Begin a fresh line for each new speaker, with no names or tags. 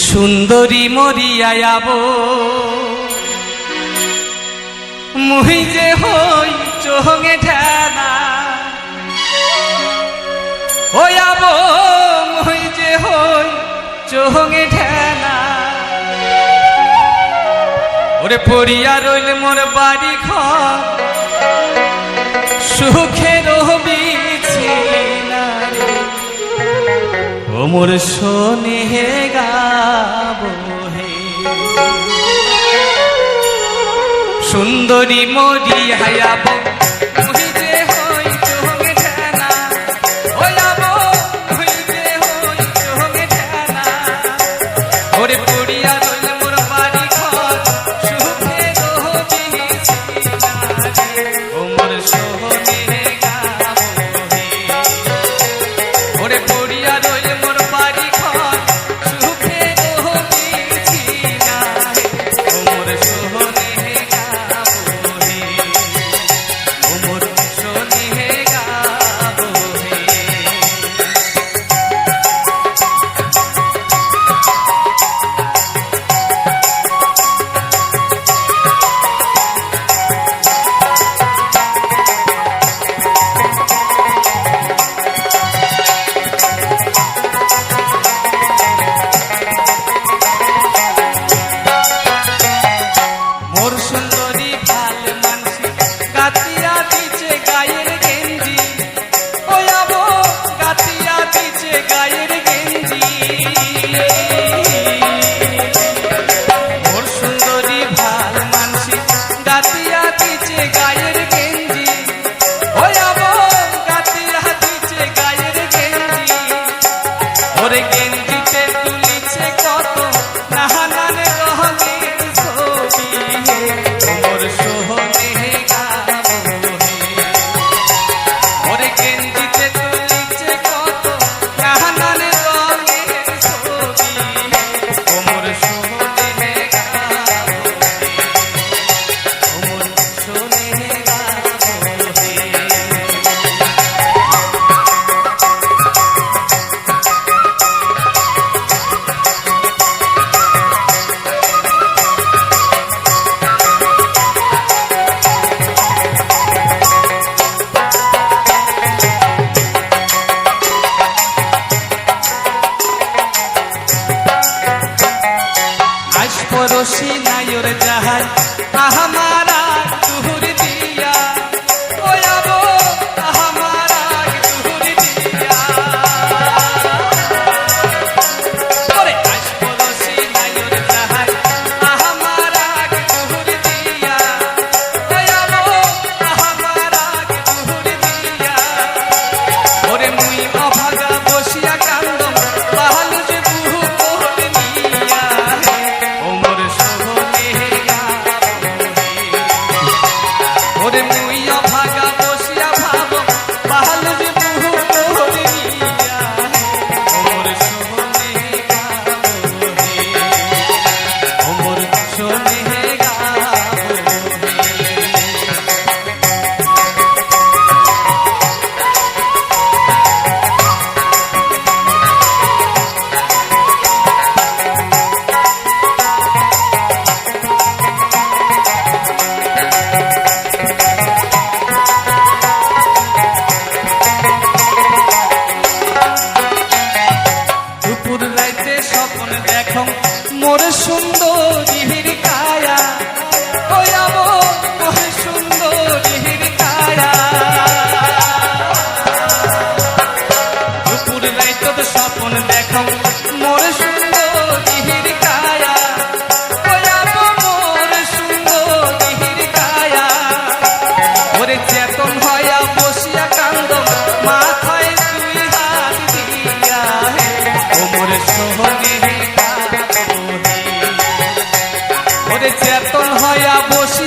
সুন্দরী মরিয়াব মুই যে হই চোহঙে ঠেনা ওয়াব মুই যে হই চোহঙে ঠেনা ওরে পড়িয়া রইল মোর বাড়ি ঘর সুখে রহবি ও মোর শোনে হে গাবো হে সুন্দরী মরিয়াব মুই যে হই চোহঙে ঠেনা ওয়াব মুই যে হই চোহঙে ঠেনা ওরে পড়িয়া রইল মোর বাড়ি ঘর সুখে রহবি ও মোর শোনে হে গাবো হে ওরে পড়িয়া রইল মোর বাড়ি ঘর সুখে রহবি ও মোর শোনে হে গাবো হে ও মোর শোনে হে গাবো হে মোর সুন্দরী ভাল মানসি গাতিয়া দিছে গায়ের গেঞ্জি ওয়াব গাতিয়া দিছে গায়ের গেঞ্জি মোর সুন্দরী ভাল মানসি গাতিয়া দিছে গায়ের গেঞ্জি ওয়াব গাতিয়া দিছে গায়ের গেঞ্জি ওরে গেঞ্জিতে তুলিছে কত নাহানান রঙের ছবি মোর সোহনে হে গাবো হে ওরে গেঞ্জিতে তুলিছে কত নাহানান রঙের ছবি মোর সোহনে হে গাবো হে মোর সোহনে হে গাবো হে আজ পরশি নায়র জাহাজ আহামারা তুহুর দিয়া ওয়াব আহামারা তুহুর দিয়া ওরে আজ পরশি নায়র জাহাজ আহামারা তুহুর দিয়া ওয়াব আহামারা তুহুর দিয়া ওরে মুই অভাগা বসিয়া কান্দম পাহালু যে বুহু কোহল নিয়া ও মোর সোহনে হে গাবো হে ওরে মুই অভাগা বসিয়া ভাব পাহালু যে বুহু কোহল নিয়া ও মোর সোহনে হে গাবো হে ও মোর সোহনে হে গাবো হে দুপুর রাইতে স্বপ্ন দেখো মোর সুন্দরীর কায়া ওয়াব মোর সুন্দরীর কায়া দুপুর রাইতে স্বপ্ন দেখো মোর সুন্দরীর কায়া ওয়াব মোর সুন্দরীর কায়া ওরে চেতন হইয়া বসিয়া কান্দ মাথায় দুই হাত দিয়া হে ও মোর সোহনে হে গাবো হে ওরে চেতন হইয়া বসিয়া